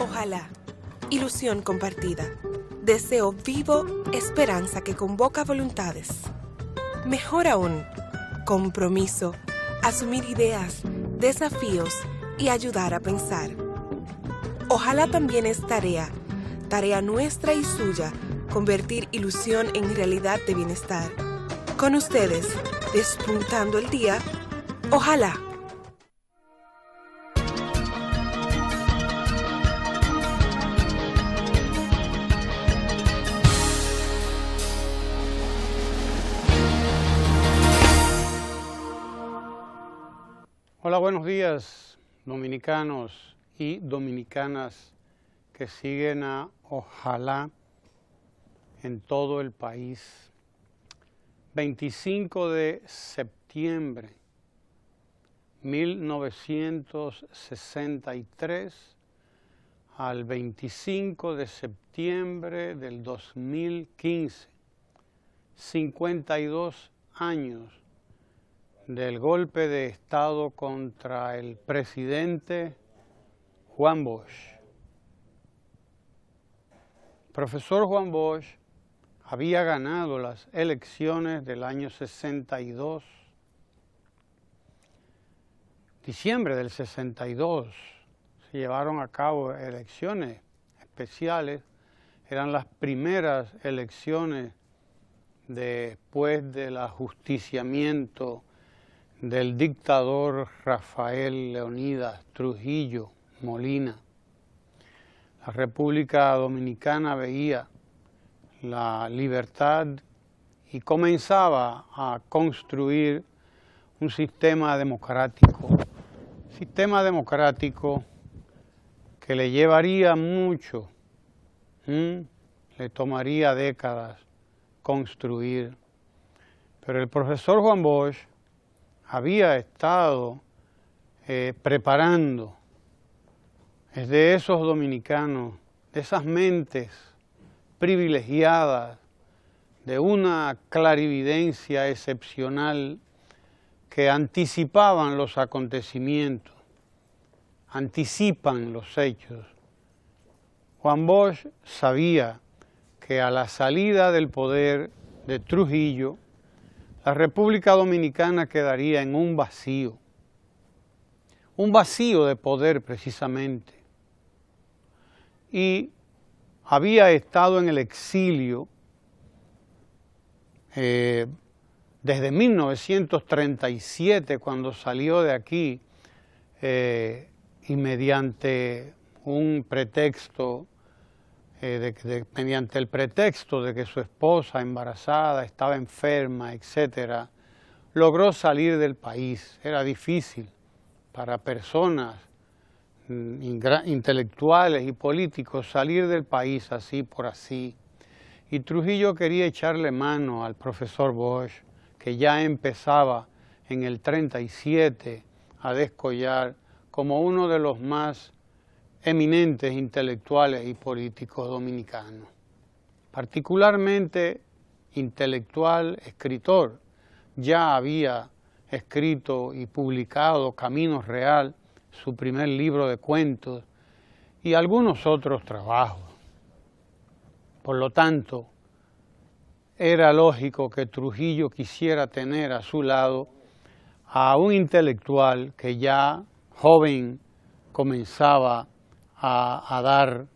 Ojalá, ilusión compartida, deseo vivo, esperanza que convoca voluntades. Mejor aún, compromiso, asumir ideas, desafíos y ayudar a pensar. Ojalá también es tarea nuestra y suya, convertir ilusión en realidad de bienestar. Con ustedes, despuntando el día, ojalá. Hola, buenos días, dominicanos y dominicanas que siguen a Ojalá en todo el país. 25 de septiembre 1963 al 25 de septiembre del 2015, 52 años del golpe de Estado contra el presidente Juan Bosch. El profesor Juan Bosch había ganado las elecciones del año 62. Diciembre del 62 se llevaron a cabo elecciones especiales. Eran las primeras elecciones después del ajusticiamiento del dictador Rafael Leónidas Trujillo Molina. La República Dominicana veía la libertad y comenzaba a construir un sistema democrático que le llevaría mucho, le tomaría décadas construir. Pero el profesor Juan Bosch había estado preparando. Es de esos dominicanos, de esas mentes privilegiadas, de una clarividencia excepcional que anticipaban los acontecimientos, anticipan los hechos. Juan Bosch sabía que a la salida del poder de Trujillo, la República Dominicana quedaría en un vacío de poder precisamente. Y había estado en el exilio desde 1937, cuando salió de aquí, y mediante un pretexto, mediante el pretexto de que su esposa embarazada estaba enferma, etcétera, logró salir del país. Era difícil para personas intelectuales y políticos salir del país así por así. Y Trujillo quería echarle mano al profesor Bosch, que ya empezaba en el 37 a descollar como uno de los más eminentes intelectuales y políticos dominicanos. Particularmente intelectual, escritor. Ya había escrito y publicado Camino Real, su primer libro de cuentos, y algunos otros trabajos. Por lo tanto, era lógico que Trujillo quisiera tener a su lado a un intelectual que ya joven comenzaba a dar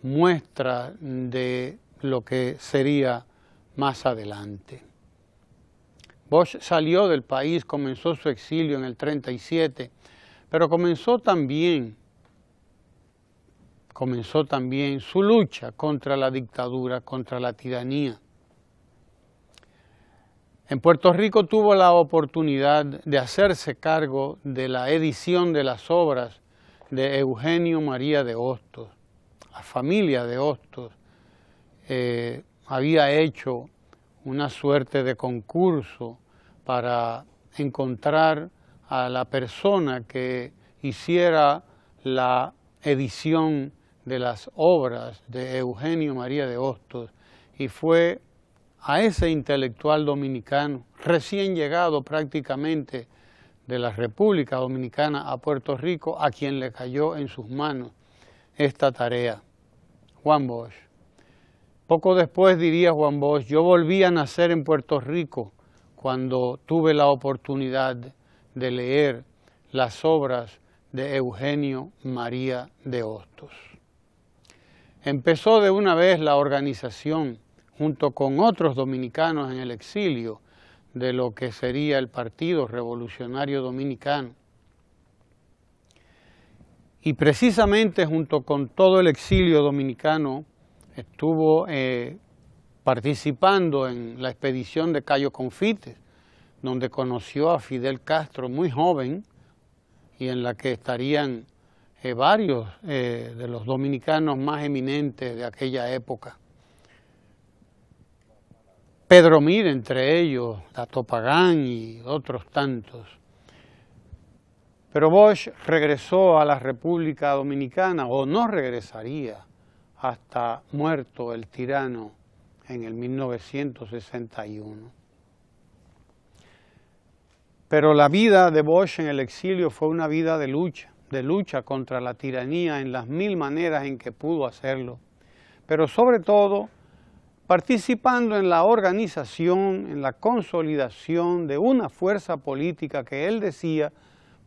muestra de lo que sería más adelante. Bosch salió del país, comenzó su exilio en el 37, pero comenzó también su lucha contra la dictadura, contra la tiranía. En Puerto Rico tuvo la oportunidad de hacerse cargo de la edición de las obras de Eugenio María de Hostos. La familia de Hostos había hecho una suerte de concurso para encontrar a la persona que hiciera la edición de las obras de Eugenio María de Hostos, y fue a ese intelectual dominicano, recién llegado prácticamente de la República Dominicana a Puerto Rico, a quien le cayó en sus manos esta tarea. Juan Bosch. Poco después diría Juan Bosch: yo volví a nacer en Puerto Rico cuando tuve la oportunidad de leer las obras de Eugenio María de Hostos. Empezó de una vez la organización, junto con otros dominicanos en el exilio, de lo que sería el Partido Revolucionario Dominicano. Y precisamente junto con todo el exilio dominicano estuvo participando en la expedición de Cayo Confites, donde conoció a Fidel Castro muy joven y en la que estarían varios de los dominicanos más eminentes de aquella época. Pedro Mir entre ellos, Dato Pagán y otros tantos. Pero Bosch regresó a la República Dominicana, o no regresaría hasta muerto el tirano en el 1961. Pero la vida de Bosch en el exilio fue una vida de lucha contra la tiranía en las mil maneras en que pudo hacerlo, pero sobre todo participando en la organización, en la consolidación de una fuerza política que él decía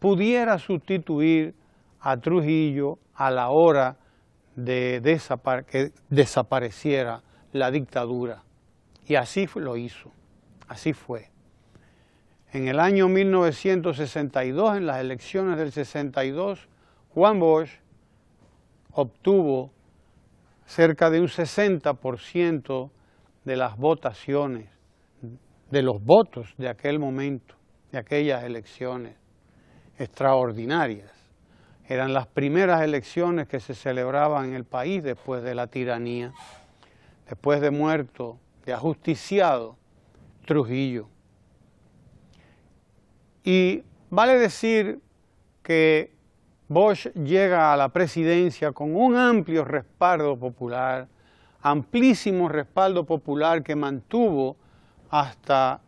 pudiera sustituir a Trujillo a la hora de que desapareciera la dictadura. Y así lo hizo, así fue. En el año 1962, en las elecciones del 62, Juan Bosch obtuvo cerca de un 60% de las votaciones, de los votos de aquel momento, de aquellas elecciones extraordinarias. Eran las primeras elecciones que se celebraban en el país después de la tiranía, después de muerto, de ajusticiado Trujillo. Y vale decir que Bosch llega a la presidencia con un amplio respaldo popular, amplísimo respaldo popular que mantuvo hasta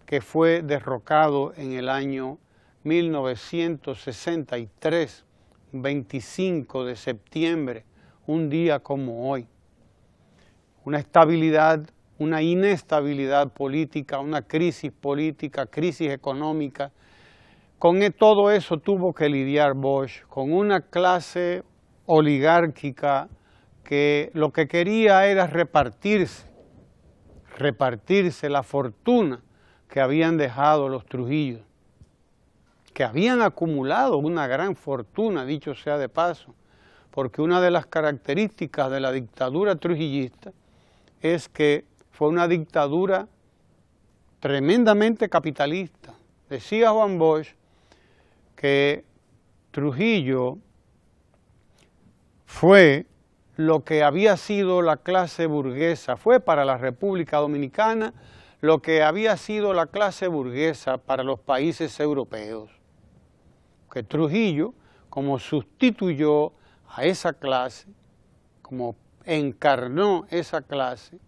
que fue derrocado en el año 1963, 25 de septiembre, un día como hoy. Una estabilidad, una inestabilidad política, una crisis política, crisis económica. Con todo eso tuvo que lidiar Bosch, con una clase oligárquica que lo que quería era repartirse la fortuna que habían dejado los Trujillos, que habían acumulado una gran fortuna, dicho sea de paso, porque una de las características de la dictadura trujillista es que fue una dictadura tremendamente capitalista. Decía Juan Bosch que Trujillo fue lo que había sido la clase burguesa, fue para la República Dominicana lo que había sido la clase burguesa para los países europeos. Que Trujillo, como sustituyó a esa clase, como encarnó esa clase,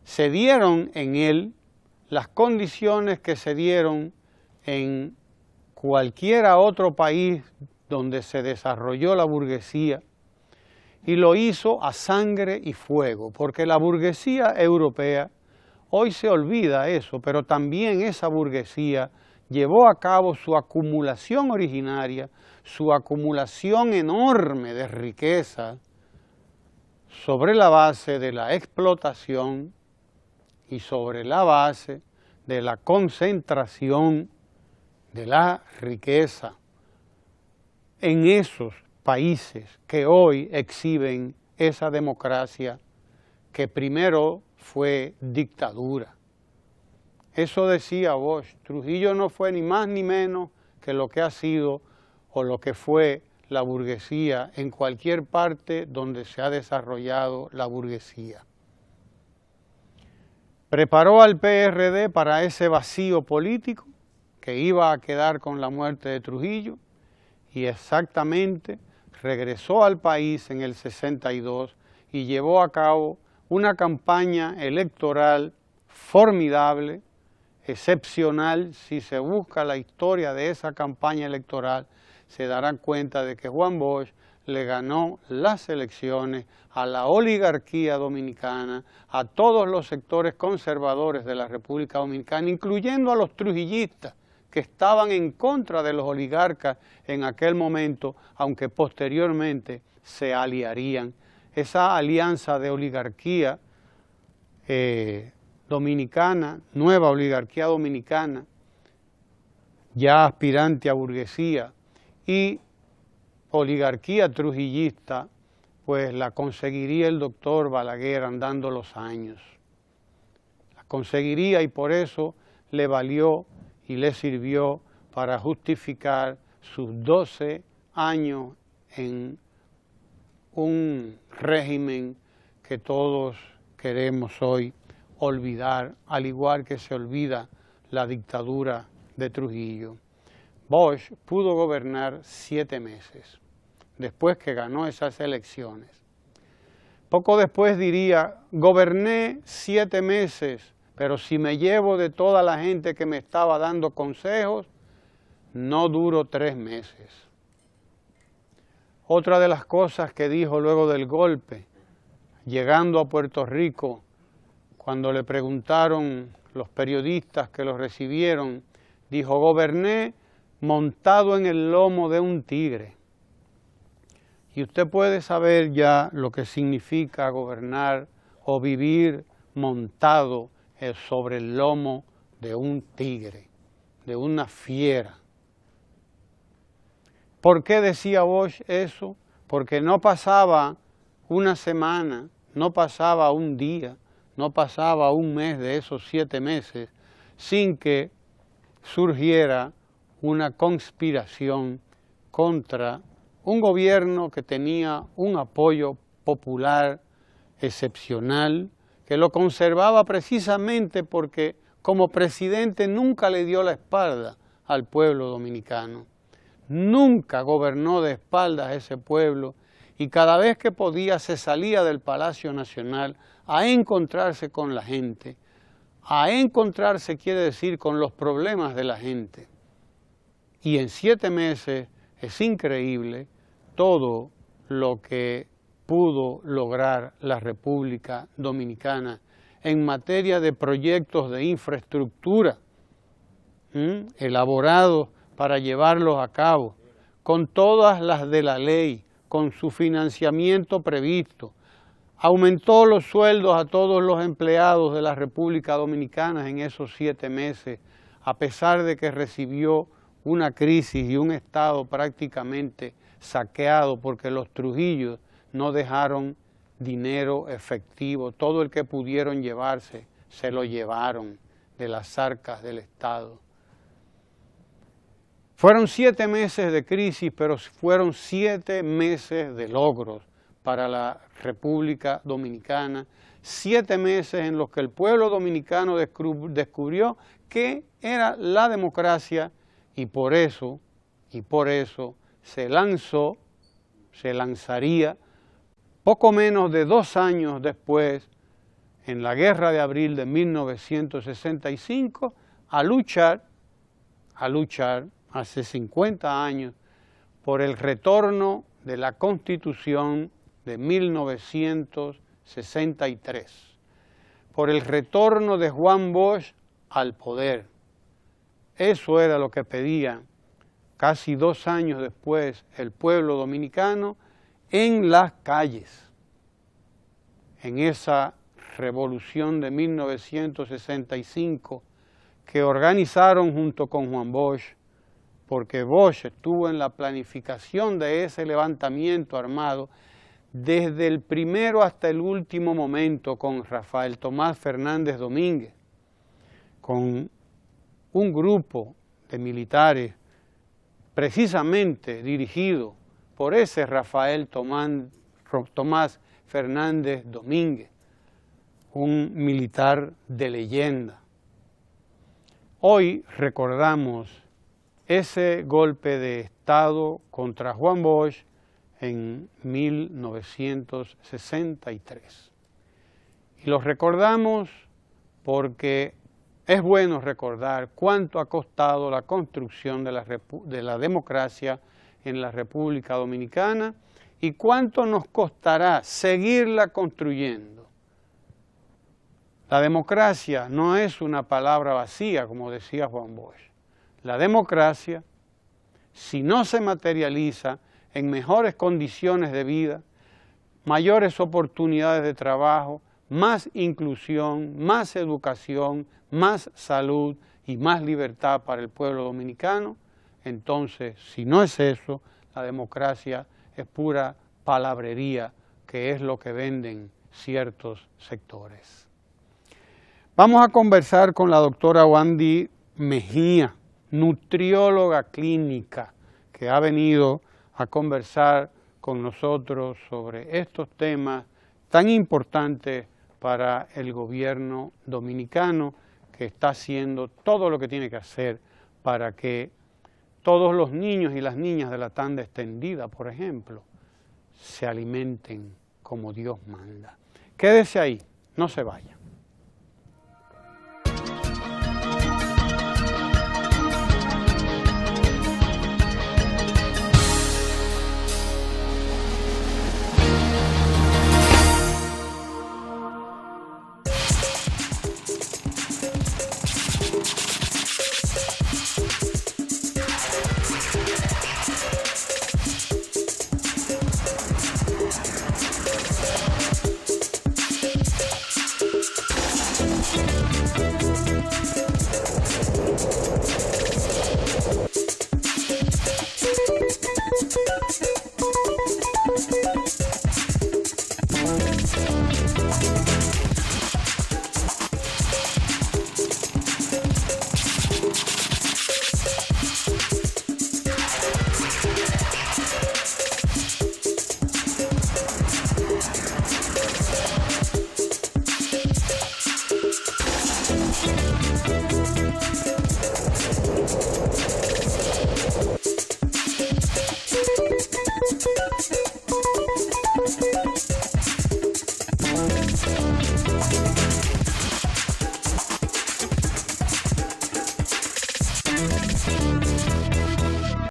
se dieron en él las condiciones que se dieron en cualquiera otro país donde se desarrolló la burguesía, y lo hizo a sangre y fuego, porque la burguesía europea, hoy se olvida eso, pero también esa burguesía llevó a cabo su acumulación originaria, su acumulación enorme de riqueza sobre la base de la explotación y sobre la base de la concentración de la riqueza en esos países que hoy exhiben esa democracia que primero fue dictadura. Eso decía Bosch. Trujillo no fue ni más ni menos que lo que ha sido o lo que fue la burguesía en cualquier parte donde se ha desarrollado la burguesía. Preparó al PRD para ese vacío político que iba a quedar con la muerte de Trujillo y exactamente regresó al país en el 62 y llevó a cabo una campaña electoral formidable, excepcional. Si se busca la historia de esa campaña electoral, se darán cuenta de que Juan Bosch le ganó las elecciones a la oligarquía dominicana, a todos los sectores conservadores de la República Dominicana, incluyendo a los trujillistas, que estaban en contra de los oligarcas en aquel momento, aunque posteriormente se aliarían. Esa alianza de oligarquía dominicana, nueva oligarquía dominicana, ya aspirante a burguesía, y oligarquía trujillista, pues la conseguiría el doctor Balaguer andando los años. La conseguiría y por eso le valió y le sirvió para justificar sus 12 años en un régimen que todos queremos hoy olvidar, al igual que se olvida la dictadura de Trujillo. Bosch pudo gobernar 7 meses, después que ganó esas elecciones. Poco después diría, goberné 7 meses, pero si me llevo de toda la gente que me estaba dando consejos, no duró 3 meses. Otra de las cosas que dijo luego del golpe, llegando a Puerto Rico, cuando le preguntaron los periodistas que lo recibieron, dijo, goberné montado en el lomo de un tigre. Y usted puede saber ya lo que significa gobernar o vivir montado sobre el lomo de un tigre, de una fiera. ¿Por qué decía Bosch eso? Porque no pasaba una semana, no pasaba un día, no pasaba un mes de esos 7 meses sin que surgiera una conspiración contra un gobierno que tenía un apoyo popular excepcional, que lo conservaba precisamente porque como presidente nunca le dio la espalda al pueblo dominicano. Nunca gobernó de espaldas a ese pueblo y cada vez que podía se salía del Palacio Nacional a encontrarse con la gente. A encontrarse quiere decir con los problemas de la gente. Y en 7 meses es increíble todo lo que pudo lograr la República Dominicana en materia de proyectos de infraestructura elaborados para llevarlos a cabo, con todas las de la ley, con su financiamiento previsto. Aumentó los sueldos a todos los empleados de la República Dominicana en esos 7 meses, a pesar de que recibió una crisis y un Estado prácticamente saqueado porque los Trujillos no dejaron dinero efectivo. Todo el que pudieron llevarse se lo llevaron de las arcas del Estado. Fueron 7 meses de crisis, pero fueron 7 meses de logros para la República Dominicana, 7 meses en los que el pueblo dominicano descubrió qué era la democracia y por eso se lanzaría poco menos de 2 años después, en la Guerra de Abril de 1965, a luchar hace 50 años por el retorno de la Constitución de 1963, por el retorno de Juan Bosch al poder. Eso era lo que pedía casi 2 años después el pueblo dominicano en las calles, en esa revolución de 1965 que organizaron junto con Juan Bosch, porque Bosch estuvo en la planificación de ese levantamiento armado desde el primero hasta el último momento con Rafael Tomás Fernández Domínguez, con un grupo de militares precisamente dirigido por ese Rafael Tomás Fernández Domínguez, un militar de leyenda. Hoy recordamos ese golpe de Estado contra Juan Bosch en 1963. Y lo recordamos porque es bueno recordar cuánto ha costado la construcción de la democracia en la República Dominicana ¿Y cuánto nos costará seguirla construyendo? La democracia no es una palabra vacía, como decía Juan Bosch. La democracia, si no se materializa en mejores condiciones de vida, mayores oportunidades de trabajo, más inclusión, más educación, más salud y más libertad para el pueblo dominicano, entonces, si no es eso, la democracia es pura palabrería, que es lo que venden ciertos sectores. Vamos a conversar con la doctora Wandy Mejía, nutrióloga clínica, que ha venido a conversar con nosotros sobre estos temas tan importantes para el gobierno dominicano, que está haciendo todo lo que tiene que hacer para que todos los niños y las niñas de la tanda extendida, por ejemplo, se alimenten como Dios manda. Quédese ahí, no se vaya.